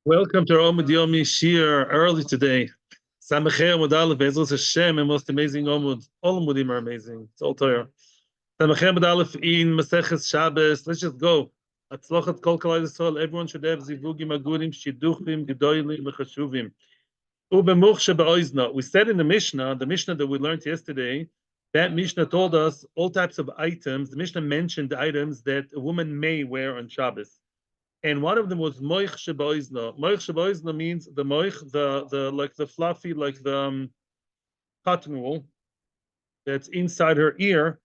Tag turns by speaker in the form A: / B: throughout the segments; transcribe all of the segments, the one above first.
A: Welcome to our Omid Yomi Shir early today. Samachem Modal Bezos Hashem, and most amazing Omud. All Omudim are amazing. It's all Torah. Samachem Modal in Maseches Shabbos. Let's just go. Atzlochat Kol Kalai Yisrael. Everyone should have zivugim agudim shiduchim gedolim mechashuvim. Ubemuch shebeoizna. We said in the Mishnah that we learned yesterday, that Mishnah told us all types of items. The Mishnah mentioned the items that a woman may wear on Shabbos. And one of them was moich shebaizna. Moich shebaizna means the moich, the like the fluffy, like the cotton wool that's inside her ear,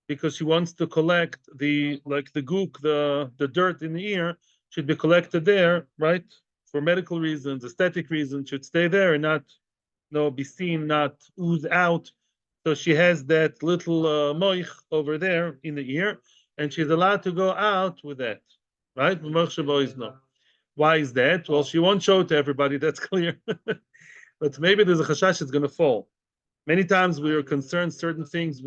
A: because she wants to collect the gook, the dirt in the ear should be collected there, right? For medical reasons, aesthetic reasons, should stay there and not, be seen, not ooze out. So she has that little moich over there in the ear, and she's allowed to go out with that. Right? Why is that? Well, she won't show it to everybody, that's clear. But maybe there's a chashash it's going to fall. Many times we are concerned certain things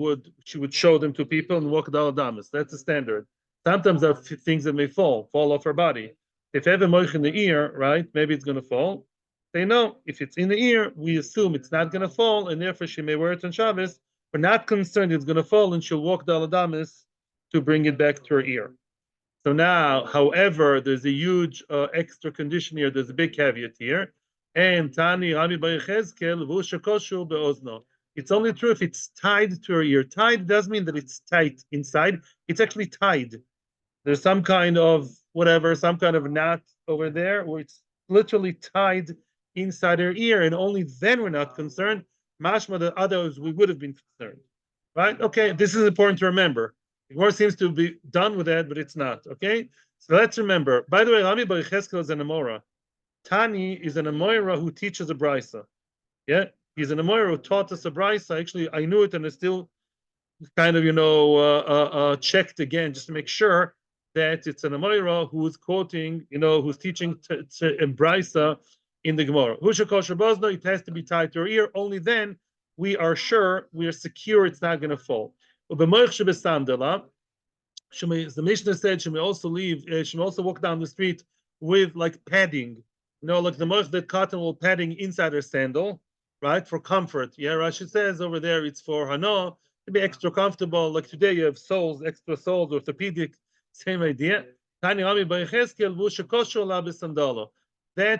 A: she would show them to people and walk dal adamas. That's the standard. Sometimes there are things that may fall off her body. If you have a moich in the ear, right, maybe it's going to fall. They know if it's in the ear, we assume it's not going to fall, and therefore she may wear it on Shabbos. We're not concerned it's going to fall, and she'll walk dal adamas to bring it back to her ear. So now, however, there's a huge extra condition here. There's a big caveat here. And Tani Rami Bayechezkel Vushakoshu Beozno. It's only true if it's tied to her ear. Tied doesn't mean that it's tight inside. It's actually tied. There's some kind of some kind of knot over there where it's literally tied inside her ear, and only then we're not concerned. Mashma, the others we would have been concerned. Right? Okay, this is important to remember. The Gemara seems to be done with that, but it's not. Okay, so let's remember. By the way, Rami Bar Yechezkel is an Amora. Tani is an Amora who teaches a brisa. Yeah, he's an Amora who taught us a brisa. Actually, I knew it, and I still kind of checked again just to make sure that it's an Amora who is quoting, who's teaching a brisa in the Gemara. It has to be tied to her ear. Only then we are sure, we are secure, it's not going to fall. The Mishnah said she may also walk down the street with like padding, like the moich, that cotton wool padding inside her sandal, right, for comfort. Yeah, Rashi says over there it's for hana, to be extra comfortable. Like today you have soles, extra soles, orthopedic, same idea. That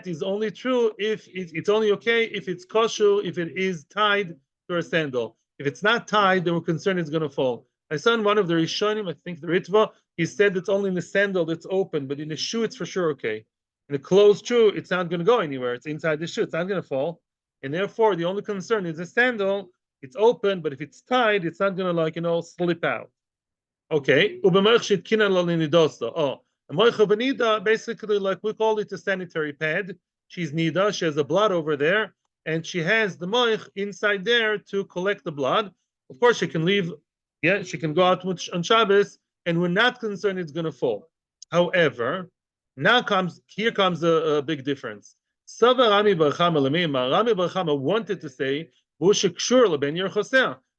A: is only true if it's only okay if it's kosher, if it is tied to her sandal. If it's not tied, then we're concerned it's going to fall. I saw in one of the Rishonim, I think the Ritva, he said it's only in the sandal that's open, but in the shoe it's for sure okay. In a closed shoe, it's not going to go anywhere. It's inside the shoe. It's not going to fall. And therefore, the only concern is the sandal. It's open, but if it's tied, it's not going to slip out. Okay. A moich basically, like we call it a sanitary pad. She's nida. She has a blood over there, and she has the moich inside there to collect the blood. Of course, she can leave. Yeah, she can go out on Shabbos, and we're not concerned it's going to fall. However, here comes a big difference. Rami Bar Chama wanted to say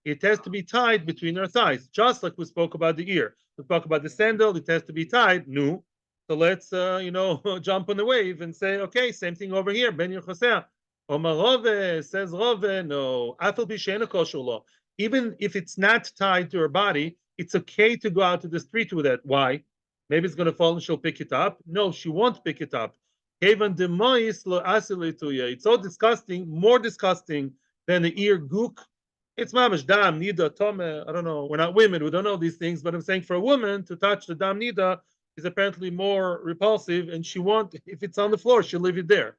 A: it has to be tied between her thighs, just like we spoke about the ear. We spoke about the sandal; it has to be tied. No, so let's jump on the wave and say, okay, same thing over here. Ben Yerchosea. Omar Rove says Rove, no. Afal b'sheina kosher lo. Even if it's not tied to her body, it's okay to go out to the street with it. Why? Maybe it's going to fall and she'll pick it up. No, she won't pick it up. It's so disgusting, more disgusting than the ear gook. It's mamash dam nida tome. I don't know. We're not women. We don't know these things. But I'm saying for a woman to touch the dam nida is apparently more repulsive, and she won't. If it's on the floor, she'll leave it there.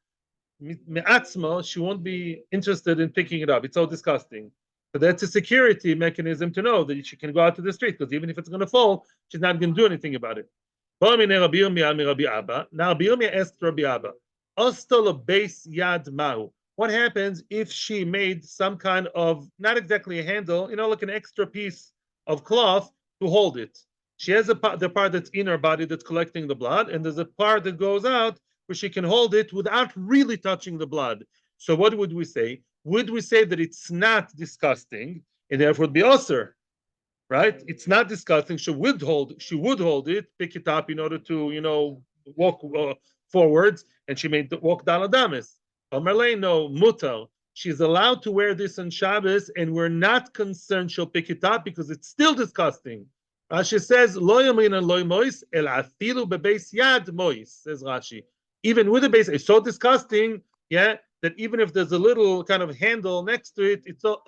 A: Me'atzma, she won't be interested in picking it up. It's so disgusting. So that's a security mechanism to know that she can go out to the street, because even if it's going to fall, she's not going to do anything about it. Now Rabbi Yirmiyah asked Rabbi Abba, what happens if she made some kind of, not exactly a handle, like an extra piece of cloth to hold it? She has the part that's in her body that's collecting the blood, and there's a part that goes out where she can hold it without really touching the blood. So what would we say? Would we say that it's not disgusting and therefore it would be usher? Right? It's not disgusting. She would hold it, pick it up in order to, walk forwards, and she may walk daladamis. Omerlei no mutal. She's allowed to wear this on Shabbos, and we're not concerned she'll pick it up because it's still disgusting. Rashi says, "Lo yamin and lo mois el afilu bebeis yad mois." Says Rashi, even with the base, it's so disgusting, yeah, that even if there's a little kind of handle next to it, it's so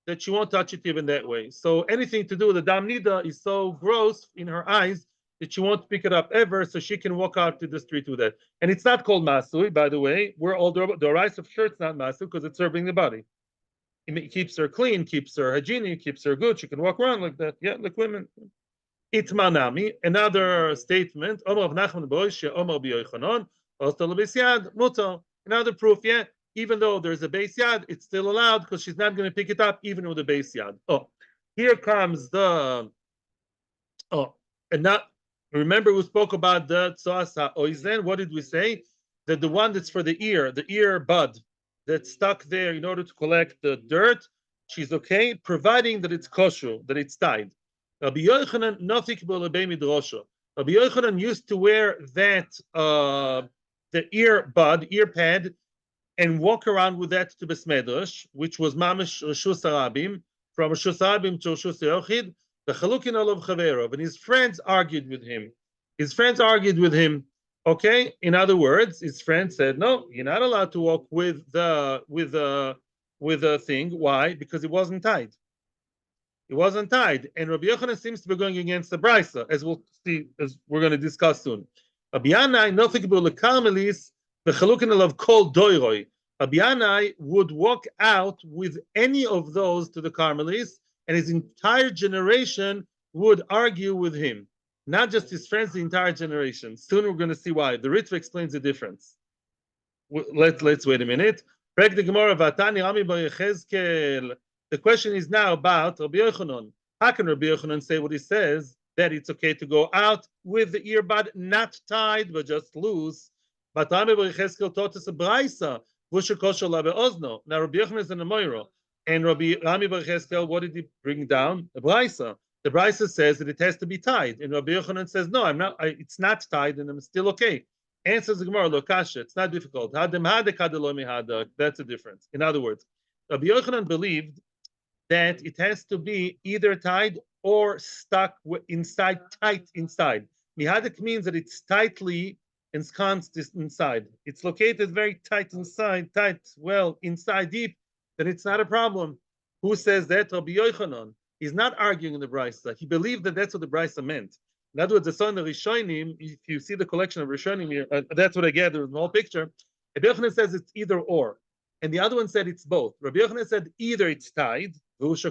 A: that she won't touch it even that way. So anything to do with the dam nida is so gross in her eyes that she won't pick it up ever, so she can walk out to the street with it. And it's not called masui, by the way. We're all the rice of shirt's not masui because it's serving the body. It keeps her clean, keeps her hygienic, keeps her good. She can walk around like that. Yeah, like women. Itmanami, another statement. Omar of Nachman Boish, Omar B'Yochanan, Ostal B'Yad, Mutal. Another proof, yeah. Even though there's a base yad, it's still allowed because she's not going to pick it up even with a base yad. Oh, here comes the and now remember we spoke about the tzoasa oizen. What did we say? That the one that's for the ear bud that's stuck there in order to collect the dirt, she's okay, providing that it's kosher, that it's tied. Rabbi Yochanan nafik b'lebei midrasha. Rabbi Yochanan used to wear that the ear pad, and walk around with that to Besmedrash, which was Mamish Reshus HaRabim, from Reshus HaRabim to Reshus HaYochid, the Chalukin Olav Chaverov, and his friends argued with him. Okay, in other words, his friend said, "No, you're not allowed to walk with the thing. Why? Because it wasn't tied. It wasn't tied." And Rabbi Yochanan seems to be going against the Brisa, as we'll see, as we're going to discuss soon. Rabbi Yanai nothing about the Carmelis. The Chalukin of Kol Doiroi. Rabbi Yanai would walk out with any of those to the Carmelis, and his entire generation would argue with him. Not just his friends, the entire generation. Soon we're going to see why. The Ritva explains the difference. Let's wait a minute. The question is now about Rabbi Yochanan. How can Rabbi Yochanan say what he says, that it's okay to go out with the earbud not tied, but just loose? But Rami Bar Yechezkel taught us a braysa, v'usha kosher la be'ozno. Now Rabbi Yochanan is an Amoiro, and Rami Bar Yechezkel, what did he bring down? A braysa. The braysa says that it has to be tied, and Rabbi Yochanan says, "No, it's not tied, and I'm still okay." Answers the Gemara, "Lo kasha, it's not difficult. Hadem hadek hadelo mihadek." That's the difference. In other words, Rabbi Yochanan believed that it has to be either tied or stuck inside, tight inside. Mihadek means that it's tightly ensconced inside. It's located very tight inside, inside deep, then it's not a problem. Who says that? Rabbi Yochanan. He's not arguing in the Brisa. He believed that that's what the Brisa meant. In other words, the son of Rishonim, if you see the collection of Rishonim here, that's what I gather in the whole picture. Rabbi Yochanan says it's either or. And the other one said it's both. Rabbi Yochanan said either it's tied, as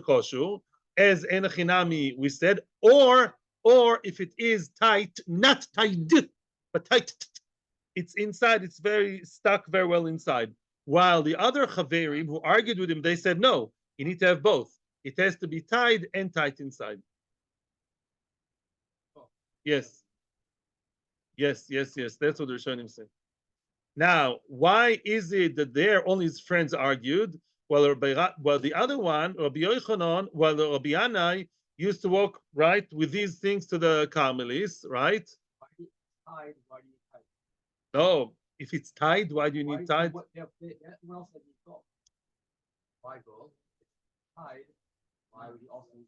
A: Enochinami we said, or if it is tight, not tied, but tight, it's inside, it's very stuck very well inside. While the other Chaverim who argued with him, they said, no, you need to have both. It has to be tied and tight inside. Yes. That's what the Rishonim say. Now, why is it that there only his friends argued, while the other one, Rabbi Yochanan, while the Rabbi Yanai used to walk right with these things to the Carmelis, right?
B: Why do you tie?
A: No, if it's tied, why do you need tied?
B: What else have you got? Why go? Tied. Why would you also need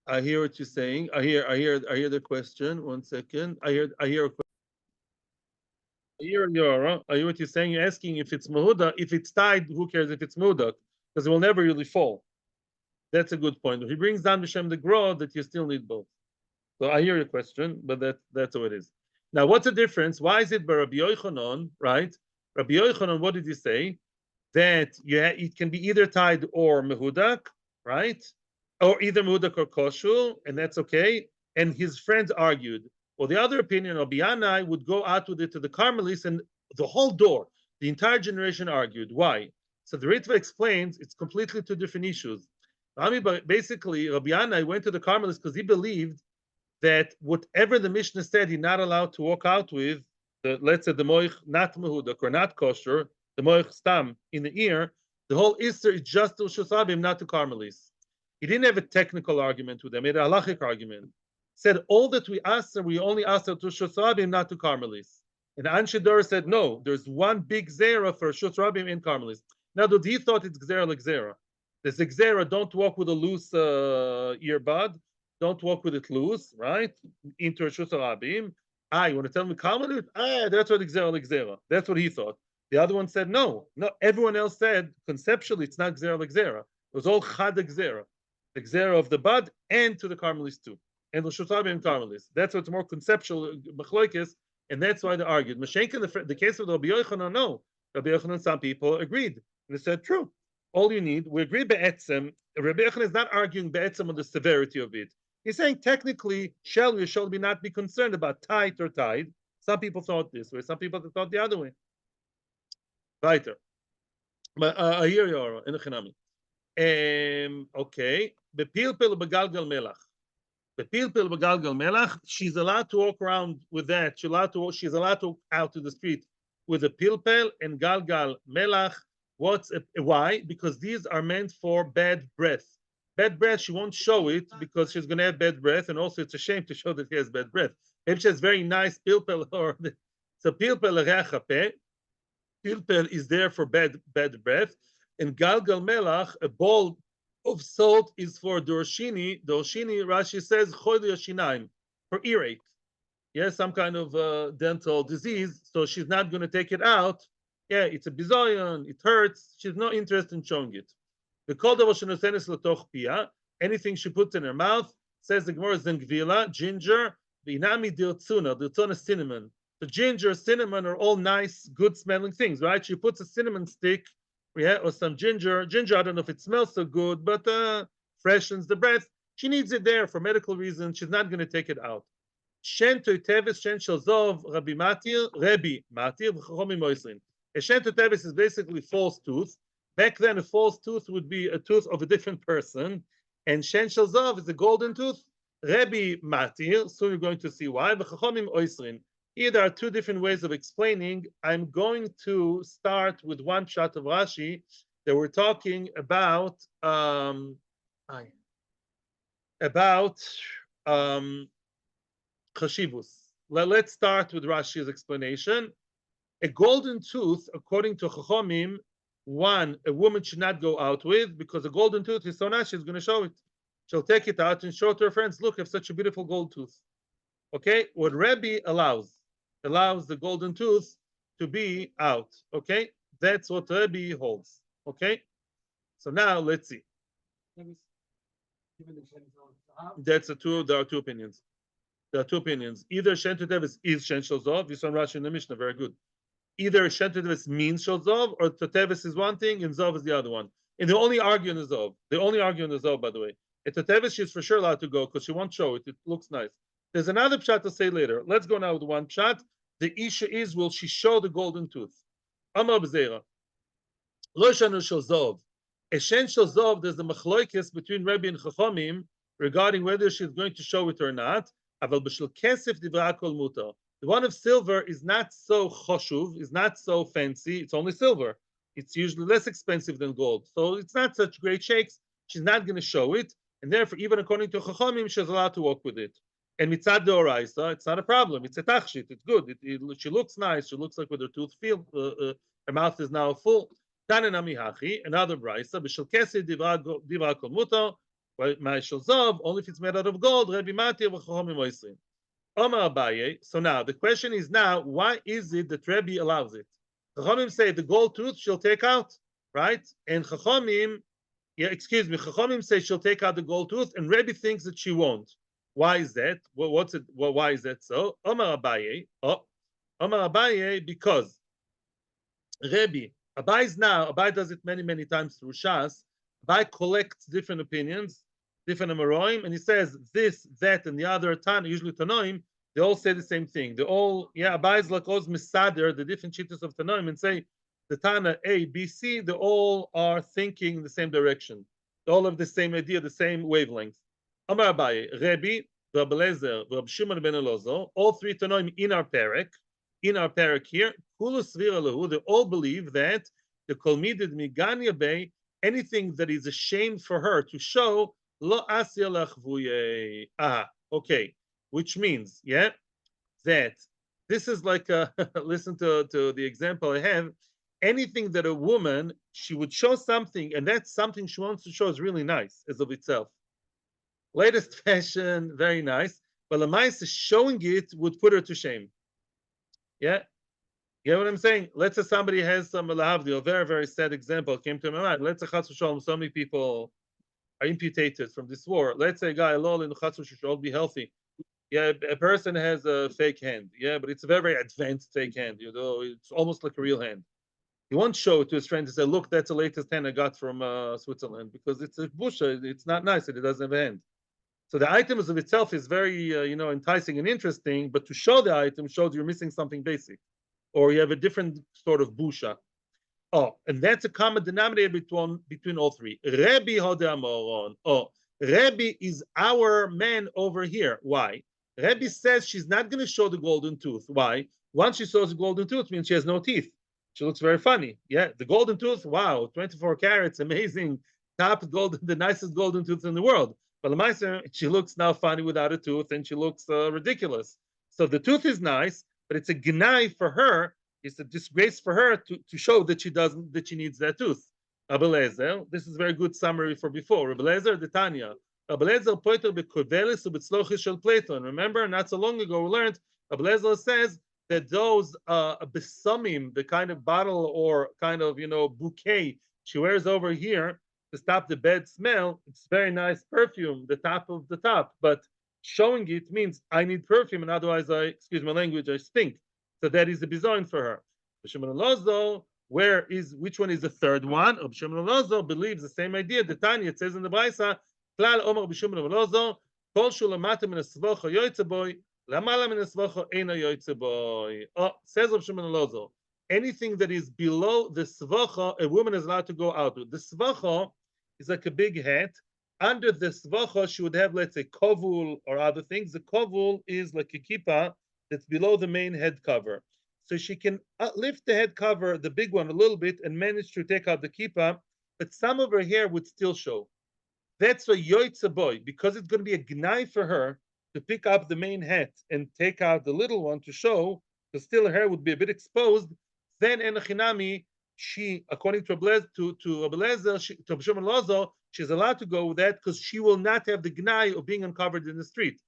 A: I hear what you're saying. I hear the question. 1 second. I hear a question. I hear what you're saying. You're asking if it's mahuda. If it's tied, who cares if it's mahuda? Because it will never really fall. That's a good point. He brings down B'Shem the Gro that you still need both. So I hear your question, but that's how it is. Now, what's the difference? Why is it by Rabbi Yochanan, right? Rabbi Yochanan, what did he say? That it can be either tied or mehudak, right? Or either mehudak or kosher, and that's okay. And his friends argued. Well, the other opinion, Rabbi Yanai would go out with it to the Carmelis, and the whole door, the entire generation argued. Why? So the Ritva explains it's completely two different issues. Basically, Rabbi Yanai went to the Carmelis because he believed that whatever the Mishnah said he's not allowed to walk out with, let's say the moich not mehudak or not kosher, the moich stam in the ear, the whole Isser is just to Reshus HaRabim, not to Carmelis. He didn't have a technical argument with them, he had a halachic argument. said all that we asked, we only asked to Reshus HaRabim, not to Carmelis. And Anshe Dor said, no, there's one big Zera for Reshus HaRabim in Carmelis. Now, he thought it's Gzera like Zera. There's a Gzera, don't walk with a loose earbud, don't walk with it loose, right? Into Reshus HaRabim. You want to tell me Carmelis? That's what Gzera like Zera. That's what he thought. The other one said, no. Everyone else said, conceptually, it's not Gzera like Zera. It was all Chad Gzera. The Gzera of the bud and to the Carmelis too. And Reshus HaRabim Carmelis. That's what's more conceptual, Bechloikis, and that's why they argued. Mashenka, the case of Rabbi Yochanan, no. Rabbi Yochanan, some people agreed. And they said, true. All you need, we agree be'etzem. Rabbi Yochanan is not arguing be'etzem on the severity of it. He's saying technically, shall we not be concerned about tight or tied? Some people thought this way, some people thought the other way. Weiter. But I hear you, in the Chinami. Okay. Bepilpil begalgal melach. Bepilpil begalgal melach. She's allowed to walk around with that. She's allowed to walk out to the street with a pilpel and galgal melach. Why? Because these are meant for bad breath. Bad breath, she won't show it because she's going to have bad breath, and also it's a shame to show that she has bad breath. Maybe she has very nice pilpel, or so pilpel rechape. Pilpel is there for bad breath, and galgal melach, a bowl of salt, is for dorshini. Dorshini, Rashi says, choyle yashinaim, for earache. Yes, some kind of dental disease. So she's not going to take it out. Yeah, it's a bizoyon, it hurts. She's not interested in showing it. The kol davar shenosenes latoch pia, anything she puts in her mouth, says the Gemara, zengvila, ginger, v'inami dirtzuna, cinnamon. The ginger, cinnamon are all nice, good smelling things, right? She puts a cinnamon stick, or some ginger. Ginger, I don't know if it smells so good, but freshens the breath. She needs it there for medical reasons. She's not going to take it out. Shen toitevis, shen shalzov, Rabbi Matir, v'chachomim moisrin. A shen toitevis is basically false tooth. Back then, a false tooth would be a tooth of a different person, and shen shalzov is a golden tooth. Rabbi Matir, soon you're going to see why. V'chachomim oisrin. Here there are two different ways of explaining. I'm going to start with one shot of Rashi that we're talking about chashivus. Let's start with Rashi's explanation. A golden tooth, according to Chachomim, a woman should not go out with, because a golden tooth is so nice, she's going to show it. She'll take it out and show it to her friends. Look, I have such a beautiful gold tooth. Okay, what Rebbe allows the golden tooth to be out. Okay, that's what Rebbe holds. Okay, so now let's see. There are two opinions. There are two opinions. Either Shen Totevis is Shen Shalzov, you saw Rashi in the Mishnah, very good. Either Shen Totevis means Shalzov, or Totevis is one thing and Zov is the other one. And they only argue on the Zov. They only argue on the Zov, by the way. At Totevis, she's for sure allowed to go because she won't show it. It looks nice. There's another pshat to say later. Let's go now with one pshat. The issue is, will she show the golden tooth? Amar b'zeira. Lo shanu Shalzov. A Shen Shalzov, there's the machloikis between Rebbe and Chachomim regarding whether she's going to show it or not. Aval b'shel kesef divra kol mutar. The one of silver is not so choshuv, is not so fancy. It's only silver. It's usually less expensive than gold. So it's not such great shakes. She's not going to show it. And therefore, even according to Chachomim, she's allowed to walk with it. And mitzad deoraisa, it's not a problem. It's a tachshit. It's good. She looks nice. She looks like with her tooth feel. Her mouth is now full. Tanenami hachi, another brisa. B'shel kesef divra kol mutar. My shalzov, only if it's made out of gold. Rebbe Matir v'chachomim oisrin. Omar Abaye. So now the question is now, why is it that Rebbe allows it? Chachomim say the gold tooth she'll take out, right? And Chachomim say she'll take out the gold tooth, and Rebbe thinks that she won't. Why is that? Why is that so? Omar Abaye. Omar Abaye, because Rebbe Abaye does it many times through Shas. Abaye collects different opinions, different Amoraim, and he says this, that, and the other Tana, usually Tanoim, they all say the same thing. They all, Abaye is like Oz Misader, the different shittas of Tanoim, and say the Tana A, B, C, they all are thinking in the same direction. They all have the same idea, the same wavelength. Amar Abaye, Rebbe, Reb Eliezer, Reb Shimon ben Elazar, all three Tanoim in our parak here, Kulus Svira Lahu, they all believe that the Kol Midid Miganya Bay, anything that is a shame for her to show, Lo Asya Lachvuye. Okay. which means, that this is like listen to the example I have. Anything that a woman, she would show something, and that something she wants to show is really nice as of itself. Latest fashion, very nice. But Lamaisa showing it would put her to shame. Yeah. You know what I'm saying? Let's say somebody has some lahavdi, a very, very sad example came to my mind. Let's say Chas v'Shalom, so many people are amputated from this war. Let's say a guy, lol, in Chas v'Shalom, should all be healthy. Yeah, a person has a fake hand. Yeah, but it's a very, very advanced fake hand. You know, it's almost like a real hand. He won't show it to his friend and say, look, that's the latest hand I got from Switzerland, because it's a busha. It's not nice and it doesn't have a hand. So the item of itself is very, enticing and interesting, but to show the item shows you're missing something basic, or you have a different sort of busha. Oh, and that's a common denominator between all three. Rebbe Hodamoron. Oh, Rebbe is our man over here. Why? Rebbe says she's not going to show the golden tooth. Why? Once she shows the golden tooth, means she has no teeth. She looks very funny. Yeah, the golden tooth, wow, 24 carats, amazing, top golden, the nicest golden tooth in the world. But Lamaisa, she looks now funny without a tooth, and she looks ridiculous. So the tooth is nice, but it's a gnai for her. It's a disgrace for her to show that she needs that tooth. Rabbi Lezer, this is a very good summary for before. Rabbi Lezer, the Tanya. Rabbi Lezer pointer bekovelis ubetzlochis shel Plato. And remember, not so long ago we learned Rabbi Lezer says that those besamim, the kind of bottle or kind of bouquet she wears over here to stop the bad smell, it's very nice perfume, the top of the top, but showing it means I need perfume, and otherwise excuse my language, I stink. So that is the bizarre for her. B'Shimon Lozo, which one is the third one? B'Shimon Lozo believes the same idea. The Tanya, it says in the Brisa, Klal Omar B'Shimon Lozo, Kol Shulamata Min Asvocha Yoytzeboy, Lamala Min Asvocha Eina Yoytzeboy. Oh, says B'Shimon Lozo, anything that is below the Svocha, a woman is allowed to go out with. The Svocha is like a big hat. Under the Svocha, she would have, let's say, kovul or other things. The kovul is like a kippah that's below the main head cover. So she can lift the head cover, the big one, a little bit and manage to take out the kippah, but some of her hair would still show. That's a yoitza boy, because it's going to be a gnai for her to pick up the main hat and take out the little one to show, because still her hair would be a bit exposed. Then enochinami, she, according to Abelezer, to B'Shimon Lozo, she's allowed to go with that because she will not have the gnai of being uncovered in the street.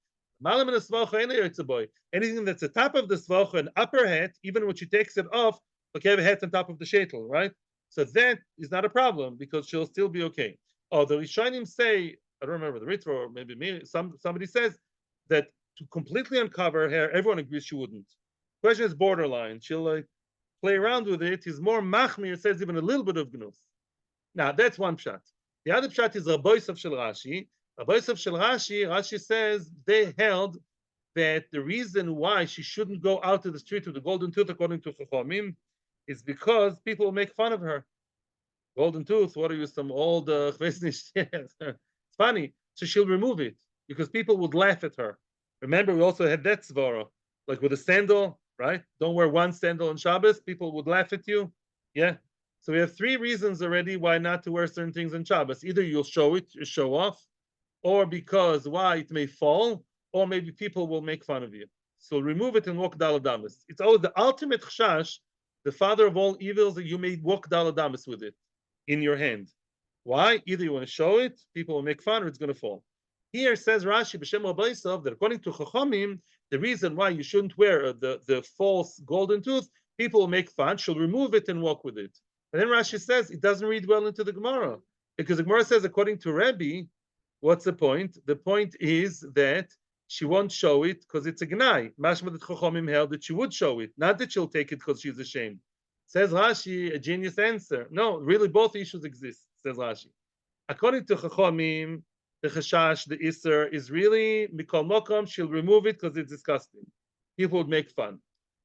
A: Anything that's the top of the svocha, an upper hat, even when she takes it off, okay, have a hat on top of the shaitel, right? So that is not a problem because she'll still be okay. Oh, the Rishonim say, I don't remember the Ritva or maybe me, somebody says that to completely uncover her hair, everyone agrees she wouldn't. The question is borderline. She'll play around with it. He's more machmir, says even a little bit of gnus. Now that's one pshat. The other pshat is Rabbois of Shel Rashi. Rabbois of Shel Rashi, Rashi says they held that the reason why she shouldn't go out to the street with the golden tooth, according to Chachamim, is because people will make fun of her. Golden tooth, what are you, some old It's funny. So she'll remove it because people would laugh at her. Remember, we also had that svara, like with a sandal, right? Don't wear one sandal on Shabbos, people would laugh at you. Yeah. So we have three reasons already why not to wear certain things on Shabbos. Either you'll show it, you show off, or because why it may fall, or maybe people will make fun of you. So remove it and walk daladamas. It's always the ultimate chashash, the father of all evils, that you may walk daladamas with it in your hand. Why? Either you want to show it, people will make fun, or it's going to fall. Here says Rashi b'Shem Rabbeisov that according to Chachamim, the reason why you shouldn't wear the false golden tooth, people will make fun. She'll remove it and walk with it. And then Rashi says it doesn't read well into the Gemara, because the Gemara says according to Rebbe, what's the point? The point is that she won't show it because it's a gnai. Mashma that Chachamim held that she would show it, not that she'll take it because she's ashamed. Says Rashi, a genius answer. No, really both issues exist, says Rashi. According to Chachamim, the chashash, the iser, is really mikol mokom, she'll remove it because it's disgusting. People would make fun.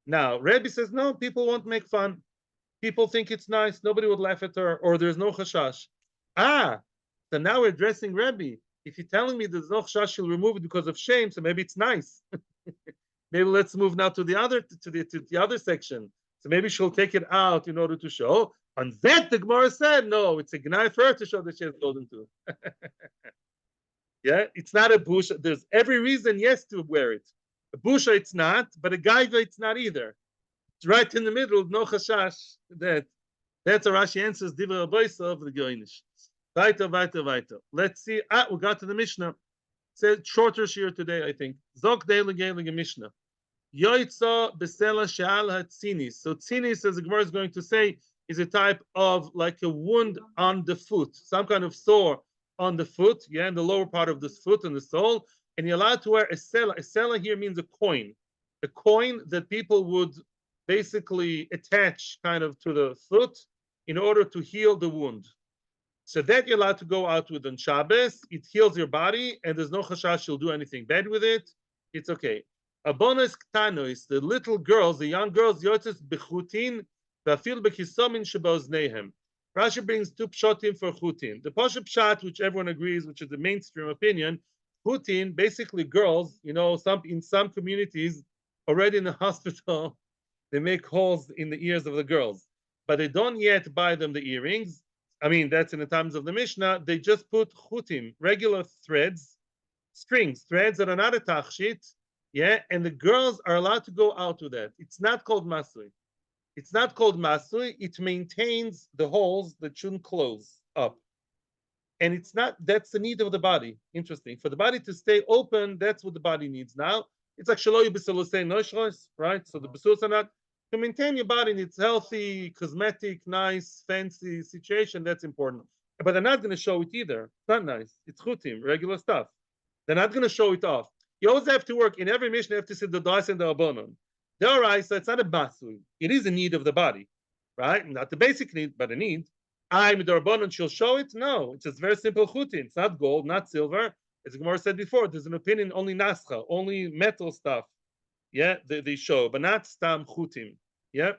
A: Now, Rebbe says, no, people won't make fun. People think it's nice. Nobody would laugh at her, or there's no chashash. So now we're addressing Rebbe. If you're telling me there's no chashash, she'll remove it because of shame, so maybe it's nice. Maybe let's move now to the other section. So maybe she'll take it out in order to show. On that, the Gemara said, no, it's a gnai for her to show that she has golden tooth. Yeah, it's not a busha. There's every reason, yes, to wear it. A busha, it's not, but a gaiva, it's not either. It's right in the middle, no chashash. That's a Rashi answers Divrei Aboisa of the Goinish. Weiter, weiter, weiter. Let's see. We got to the Mishnah. It's a shorter shir today, I think. Zok Deilige Mishnah. Yoitza Besela Sheal Hatzinis. So tzinis, as the Gemara is going to say, is a type of like a wound on the foot, some kind of sore on the foot, yeah, in the lower part of the foot and the sole. And you're allowed to wear a sela. A sela here means a coin that people would basically attach kind of to the foot in order to heal the wound. So that you're allowed to go out with on Shabbos. It heals your body, and there's no chashash you'll do anything bad with it. It's okay. Abonos ktanois, the little girls, the young girls, yotzes bechutin, vafil bechisomin sheboznehem. Rashi brings two pshatim for chutin. The pashup pshat, which everyone agrees, which is the mainstream opinion, chutin, basically girls. You know, in some communities, already in the hospital, they make holes in the ears of the girls, but they don't yet buy them the earrings. I mean, that's in the times of the Mishnah. They just put chutim, regular threads, threads that are not a tachshit, yeah, and the girls are allowed to go out with that. It's not called masui. It's not called masui. It maintains the holes that shouldn't close up. And it's not, that's the need of the body. Interesting. For the body to stay open, that's what the body needs now. It's like shaloy b'selusei noshros, right? So the besus are not, to maintain your body in its healthy, cosmetic, nice, fancy situation, that's important. But they're not going to show it either. It's not nice. It's chutim, regular stuff. They're not going to show it off. You always have to work. In every mission, you have to see the das and the abonon. All right, so it's not a masui. It is a need of the body, right? Not the basic need, but a need. I'm the rabbanon, she'll show it? No, it's just very simple chutin. It's not gold, not silver. As Gemara said before, there's an opinion only nascha, only metal stuff. Yeah, they show, but not stam chutim. Yeah.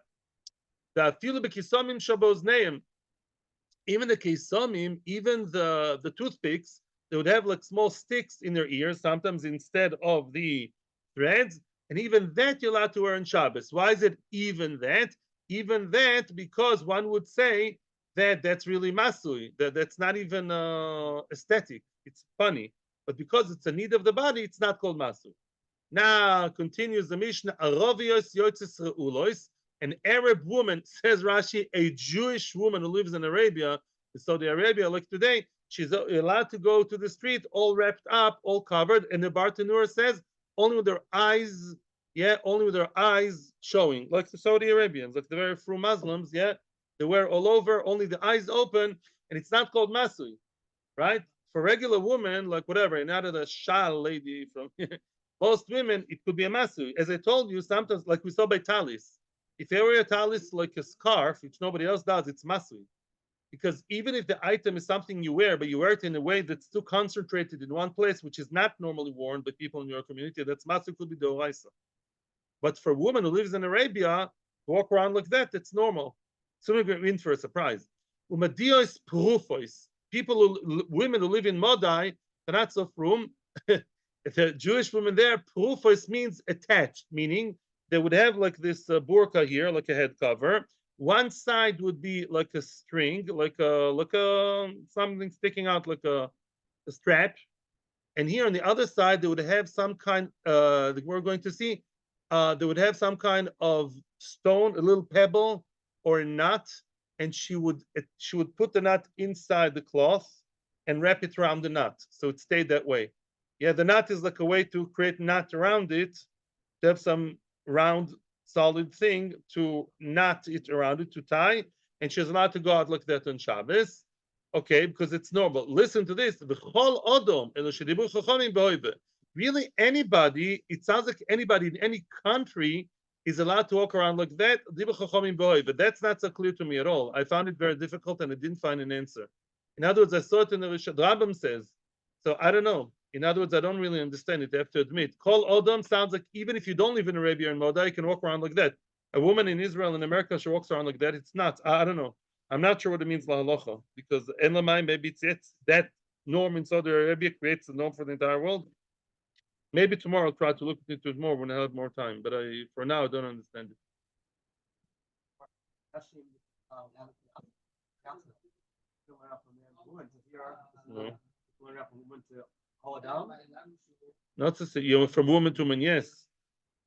A: The afilu bekisomim shabozneim. Even the kisomim, even the toothpicks, they would have like small sticks in their ears, sometimes instead of the threads. And even that you're allowed to wear on Shabbos. Why is it even that? Even that because one would say that that's really masui, that's not even aesthetic. It's funny. But because it's a need of the body, it's not called masui. Now continues the Mishnah, Aravios yotzes reulos, an Arab woman, says Rashi, a Jewish woman who lives in Arabia, in Saudi Arabia, like today, she's allowed to go to the street all wrapped up, all covered, and the Bartanur says only with their eyes, yeah, only with their eyes showing, like the Saudi Arabians, like the very few Muslims, yeah, they wear all over, only the eyes open, and it's not called masui, right? For regular women, like whatever, not a shal lady from most women, it could be a masui. As I told you, sometimes, like we saw by talis, if you wear a talis like a scarf, which nobody else does, it's masui. Because even if the item is something you wear, but you wear it in a way that's too concentrated in one place, which is not normally worn by people in your community, that's masui, could be doraisa. But for a woman who lives in Arabia, to walk around like that, that's normal. So we're in for a surprise. Umadios prufois, women who live in Modai, they're not so frum. If a Jewish woman there, prufois means attached, meaning they would have like this burqa here, like a head cover. One side would be like a string, like a something sticking out, like a strap. And here on the other side, they would have some kind. We're going to see. They would have some kind of stone, a little pebble, or a nut, and she would put the nut inside the cloth and wrap it around the nut, so it stayed that way. Yeah, the nut is like a way to create knot around it, to have some round, solid thing to knot it around it, to tie, and she's allowed to go out like that on Shabbos. Okay, because it's normal. Listen to this. Really, anybody, it sounds like anybody in any country is allowed to walk around like that. But that's not so clear to me at all. I found it very difficult and I didn't find an answer. In other words, I saw it in the Reshus HaRabim says. So I don't know. In other words, I don't really understand it, I have to admit. Kol Odom sounds like even if you don't live in Arabia and Moda, you can walk around like that. A woman in Israel and America, she walks around like that. It's not. I don't know. I'm not sure what it means, la halacha, because en lamai, maybe it's that norm in Saudi Arabia creates a norm for the entire world. Maybe tomorrow I'll try to look into it more when I have more time, but for now I don't understand it.
B: All down.
A: Not to say from woman to woman, yes.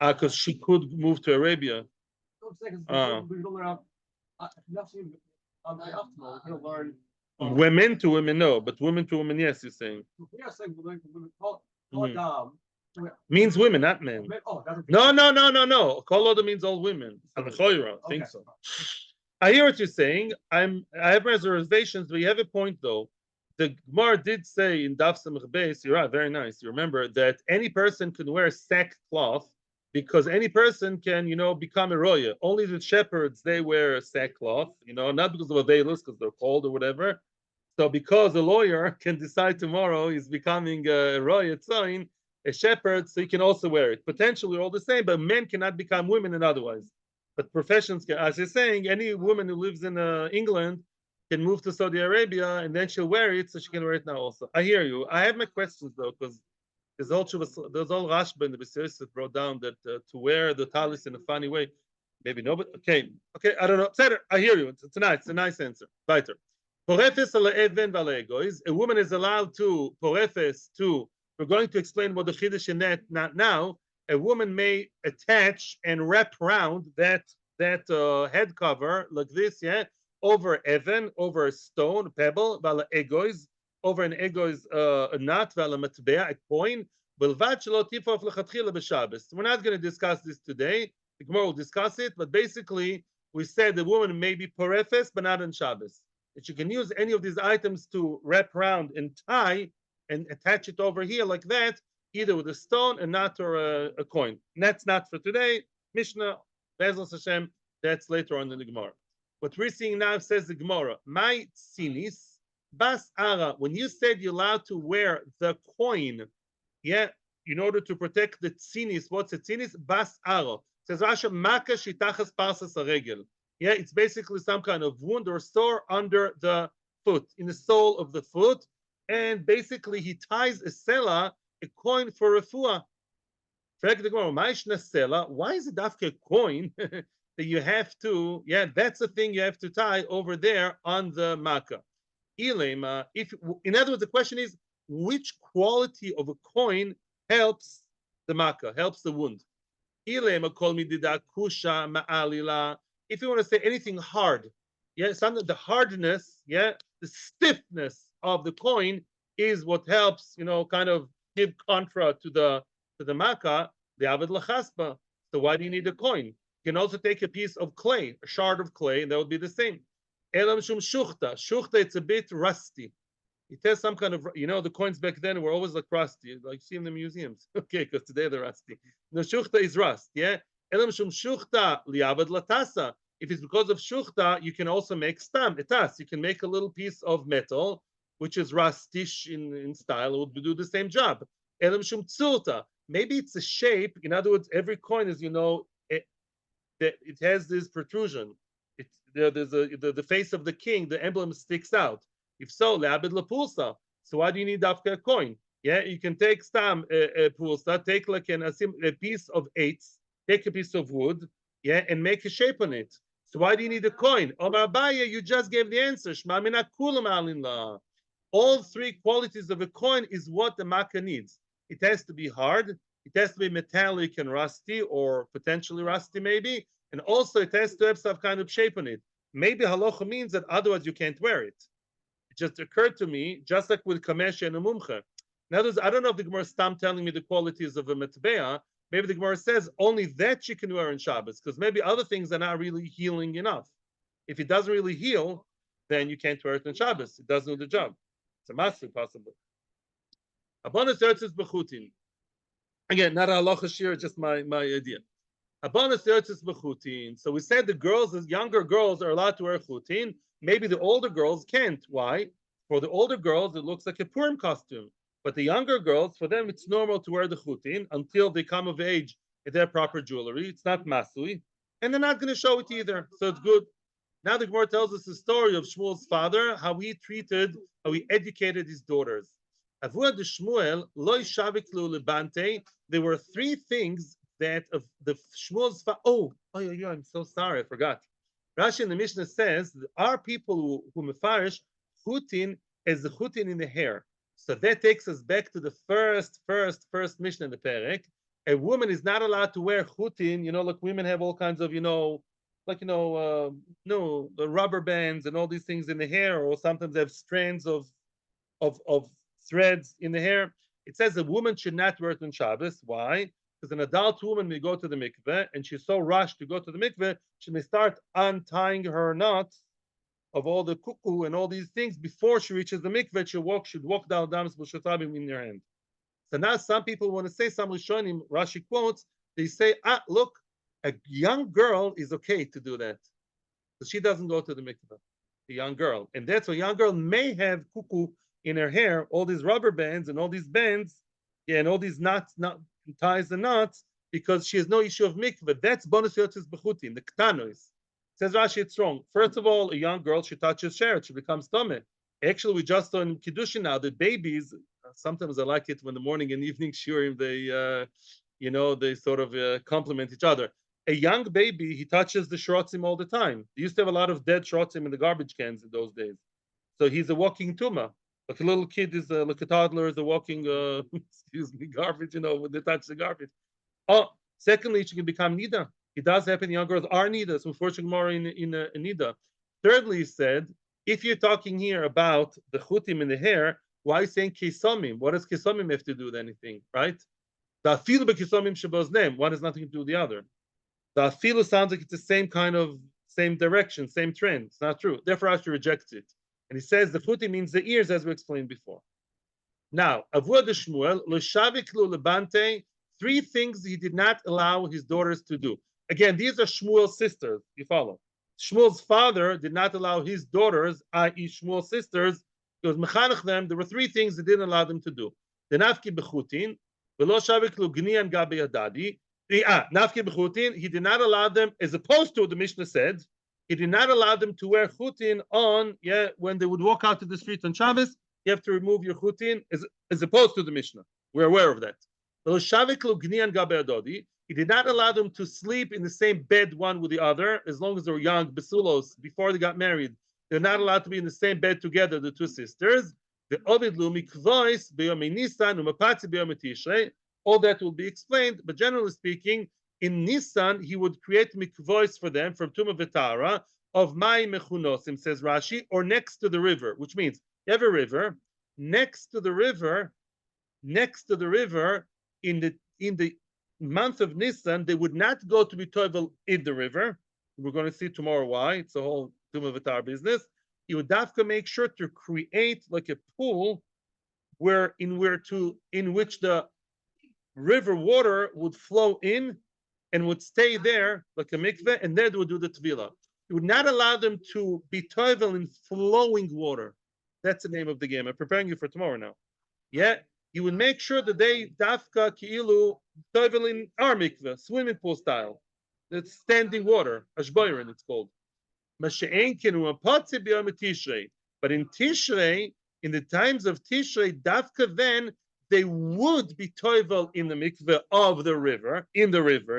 A: Because she could move to Arabia.
B: We don't learn. I have to learn.
A: Women to women, no, but women to women, yes. You're saying.
B: We are saying women call down.
A: Means women, not men.
B: Oh,
A: No. Kol Oda means all women. I think so. I hear what you're saying. I have reservations, but you have a point though. The Gemara did say in Daf Samech Beis, you're right, very nice. You remember that any person can wear sackcloth because any person can, become a roya. Only the shepherds, they wear sackcloth, not because of a veilus, because they're cold or whatever. So because a lawyer can decide tomorrow he's becoming a roya tzoin, a shepherd, so he can also wear it. Potentially all the same, but men cannot become women and otherwise. But professions can, as you're saying, any woman who lives in England can move to Saudi Arabia and then she'll wear it, so she can wear it now also. I hear you. I have my questions though, because there's all Rashba in the B'Seris that brought down that to wear the talis in a funny way. Maybe no, but okay, I don't know. I hear you. It's a nice answer. Weiter. Porefes ala even v'ala egois. A woman is allowed to porefes to. We're going to explain what the chiddush in that. Not now. A woman may attach and wrap around that head cover like this, yeah, over even, over a stone, a pebble, v'ala egois, over an egois, a nut, v'ala matbea, a coin. We're not going to discuss this today. The Gemara will discuss it, but basically we said the woman may be porefes, but not on Shabbos. That you can use any of these items to wrap around and tie and attach it over here like that, either with a stone, a nut, or a coin. And that's not for today. Mishnah, Bezos Hashem, that's later on in the Gemara. What we're seeing now says the Gemara, my sinis, bas ara, when you said you're allowed to wear the coin, yeah, in order to protect the tzinis, what's a tzinis? Bas ara. Says Rasha, maka shitachas parsas haregel. Yeah, it's basically some kind of wound or sore under the foot, in the sole of the foot. And basically he ties a sela, a coin for refuah. Why is it dafke a coin that you have to, that's the thing you have to tie over there on the makkah. In other words, the question is, which quality of a coin helps the makkah, helps the wound? If you want to say anything hard, something, the hardness, the stiffness of the coin is what helps, kind of give contra to the makkah, the avid lachaspa. So why do you need a coin? You can also take a piece of clay, a shard of clay, and that would be the same. Elam shum shuchta. Shuchta, it's a bit rusty. It has some kind of, the coins back then were always like rusty, like you see in the museums. Okay, because today they're rusty. The shuchta is rust, Elam shum shuchta liavad latasa. If it's because of shuchta, you can also make stam, etas. You can make a little piece of metal, which is rustish in style. It would do the same job. Elam shum tzurta. Maybe it's a shape. In other words, every coin is, it has this protrusion. There's the face of the king, the emblem sticks out. If so, le'abed lapulsa. So why do you need dafka a coin? You can take stam a pulsa, take like a piece of eights, take a piece of wood, and make a shape on it. So why do you need a coin? Omar Abaye, you just gave the answer. Shma mina kulam alin. All three qualities of a coin is what the makkah needs. It has to be hard, it has to be metallic and rusty, or potentially rusty maybe, and also it has to have some kind of shape on it. Maybe halacha means that otherwise you can't wear it. It just occurred to me, just like with kamesh and a mumcha. In other words, I don't know if the Gemara is telling me the qualities of a metbea. Maybe the Gemara says only that you can wear in Shabbos, because maybe other things are not really healing enough. If it doesn't really heal, then you can't wear it in Shabbos. It doesn't do the job. It's a massive possible. Abanas Eretzis Bechutin. Again, not a halacha shir, just my idea. Abanas Eretzis Bechutin. So we said the younger girls are allowed to wear chutin. Maybe the older girls can't. Why? For the older girls, it looks like a Purim costume. But the younger girls, for them, it's normal to wear the chutin until they come of age in their proper jewelry. It's not masui. And they're not going to show it either. So it's good. Now the Gemara tells us the story of Shmuel's father, how he educated his daughters. There were three things that of the Shmuel's father. I'm so sorry, I forgot. Rashi in the Mishnah says there are people who mefarish chutin as the chutin in the hair. So that takes us back to the first mission in the Perek. A woman is not allowed to wear chutin. Like women have all kinds of, no, the rubber bands and all these things in the hair, or sometimes they have strands of threads in the hair. It says a woman should not wear it on Shabbos. Why? Because an adult woman may go to the mikveh and she's so rushed to go to the mikveh, she may start untying her knots of all the cuckoo and all these things before she reaches the mikveh. Should walk down Reshus HaRabim in their hand. So now some people want to say, some Rishonim, Rashi quotes, they say, look, a young girl is okay to do that. Because she doesn't go to the mikveh, a young girl. And that's why a young girl may have cuckoo in her hair, all these rubber bands and all these bands, and all these ties and knots, because she has no issue of mikveh. That's bonus yotzis bechutin, the ktanos. Says Rashi, it's wrong. First of all, a young girl, she touches sheret, she becomes tummy. Actually, we just saw in Kiddushin now that babies, sometimes I like it when the morning and evening shiurim, they sort of complement each other. A young baby, he touches the shrotzim all the time. They used to have a lot of dead shrotzim in the garbage cans in those days. So he's a walking tumah. Like a little kid is like a toddler is a walking, garbage, when they touch the garbage. Secondly, she can become nida. It does happen. Young girls are nida. So unfortunately, more in nida. Thirdly, he said, if you're talking here about the chutim in the hair, why are you saying kesomim? What does kesomim have to do with anything, right? The afilu bekesomim shabos name. One has nothing to do with the other. The afilu sounds like it's the same same direction, same trend. It's not true. Therefore, Rashi rejects it. And he says the chutim means the ears, as we explained before. Now, Avua de Shmuel, l'shaviklu lebante, 3 things he did not allow his daughters to do. Again, these are Shmuel's sisters. You follow? Shmuel's father did not allow his daughters, i.e. Shmuel's sisters, he was mechanech them. There were 3 things he didn't allow them to do. The nafki bechutin, v'lo shaviklu gnian gabe adadi. Nafki bechutin, he did not allow them, as opposed to the Mishnah said, he did not allow them to wear chutin when they would walk out to the streets on Shabbos. You have to remove your chutin, as opposed to the Mishnah. We're aware of that. He did not allow them to sleep in the same bed one with the other, as long as they were young, besulos, before they got married. They're not allowed to be in the same bed together, the 2 sisters. All that will be explained, but generally speaking, in Nisan, he would create mikvois for them from Tumah V'Tara of Mai Mechunosim, says Rashi, or next to the river, which means you have a river, next to the river, in the month of Nisan, they would not go to be toivel in the river. We're going to see tomorrow why. It's a whole Tumah V'Tara business. You would have to make sure to create like a pool in which the river water would flow in and would stay there like a mikveh, and then they would do the tevilah. You would not allow them to be toivel in flowing water. That's the name of the game. I'm preparing you for tomorrow now. Yeah, you would make sure that they dafka ki'ilu toivel in our mikveh, swimming pool style. It's standing water, ashboirin it's called. But in Tishrei, in the times of Tishrei, dafka then, they would be toivel in the mikveh of the river, in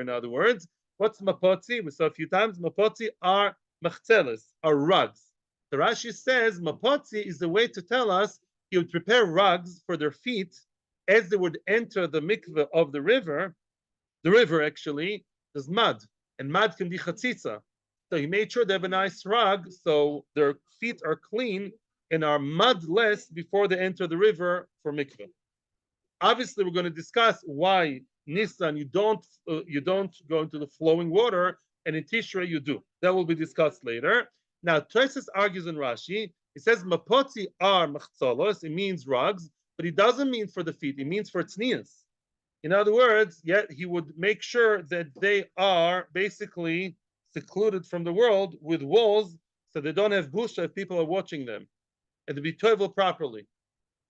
A: other words. What's mapotzi? We saw a few times. Mapotzi are machzeles, are rugs. The Rashi says mapotzi is the way to tell us he would prepare rugs for their feet as they would enter the mikveh of the river. The river actually is mud, and mud can be chatzitza. So he made sure they have a nice rug so their feet are clean and are mudless before they enter the river for mikveh. Obviously, we're going to discuss why Nisan you don't go into the flowing water, and in Tishrei you do. That will be discussed later. Now, Tosfos argues in Rashi. He says mapotzi are machzolos. It means rugs, but it doesn't mean for the feet. It means for tznius. In other words, yet he would make sure that they are basically secluded from the world with walls, so they don't have busha if people are watching them, and to be toivel properly.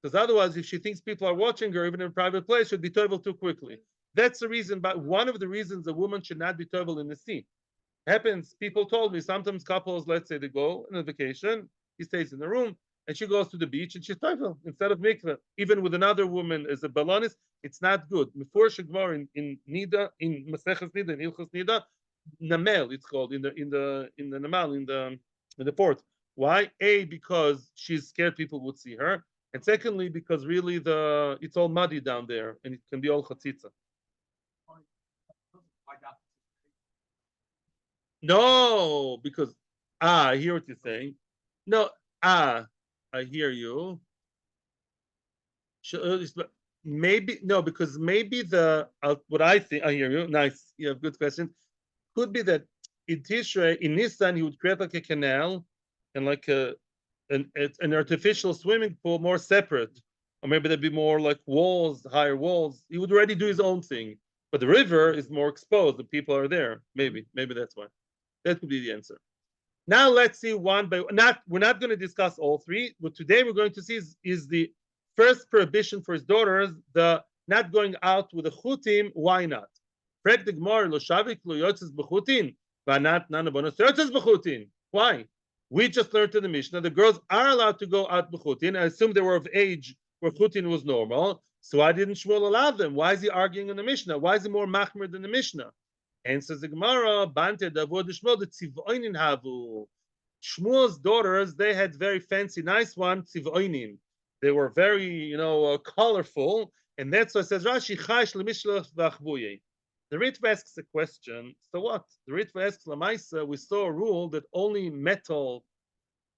A: Because otherwise, if she thinks people are watching her, even in a private place, she'd be toivel too quickly. That's the reason, but one of the reasons a woman should not be toivel in the sea. Happens, people told me, sometimes couples, let's say they go on a vacation, he stays in the room, and she goes to the beach, and she's toivel instead of mikveh. Even with another woman as a balonis, it's not good. Before Shegmar in Nida, in Maseches Nida, in Ilchos Nida, Namel, it's called, in the Namal, in the port. Why? A, because she's scared people would see her. And secondly, because really it's all muddy down there, and it can be all chatzitza. No, because I hear what you're saying. No, I hear you. Maybe no, because maybe what I think I hear you. Nice, you have good question. Could be that in Tishrei, in Nisan, he would create like a canal and like an artificial swimming pool, more separate, or maybe there'd be more like walls, higher walls. He would already do his own thing, but the river is more exposed. The people are there. Maybe that's why. That could be the answer. Now let's see one by we're not going to discuss all three. What today we're going to see is the first prohibition for his daughters, the not going out with the chutim. Why not? Why? We just learned in the Mishnah the girls are allowed to go out b'chutin. I assume they were of age where chutin was normal. So why didn't Shmuel allow them? Why is he arguing in the Mishnah? Why is he more machmir than the Mishnah? And says the Gemara, Bante Davod Shmuel the tziv'oinin havu. Shmuel's daughters, they had very fancy, nice one, tziv'oinin. They were very, colorful, and that's why it says Rashi Chaish lemishlach v'achbuye. The Ritva asks a question. So what? The Ritva asks Lamaisa. We saw a rule that only metal,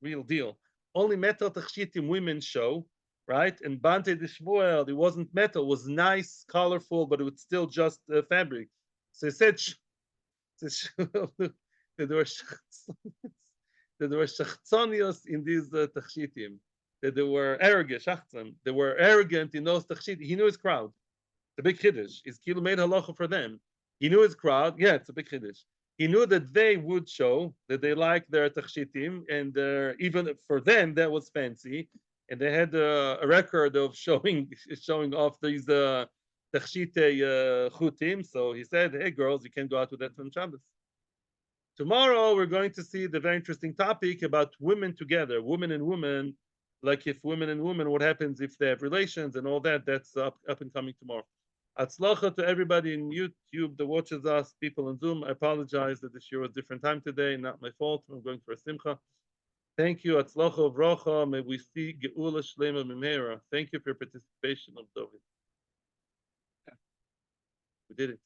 A: real deal, only metal tachshitim women show, right? And Bante de Shmuel, it wasn't metal, it was nice, colorful, but it was still just fabric. So he said that there were shachtzonios in these tachshitim, that they were arrogant, shachtzon. They were arrogant in those tachshitim. He knew his crowd. It's a big chiddush. His kilo made halacha for them. He knew his crowd. Yeah, it's a big chiddush. He knew that they would show that they liked their tachshitim, and even for them that was fancy. And they had a record of showing off these tachshite chutim. So he said, "Hey girls, you can't go out with that on Shabbos." Tomorrow we're going to see the very interesting topic about women together, women and women. Like if women and women, what happens if they have relations and all that? That's up and coming tomorrow. Atzlacha to everybody in YouTube that watches us, people on Zoom. I apologize that this year was a different time today, not my fault. I'm going for a simcha. Thank you, Atzlacha Vracha. May we see Geula Shlema Mimera. Thank you for your participation, of David. We did it.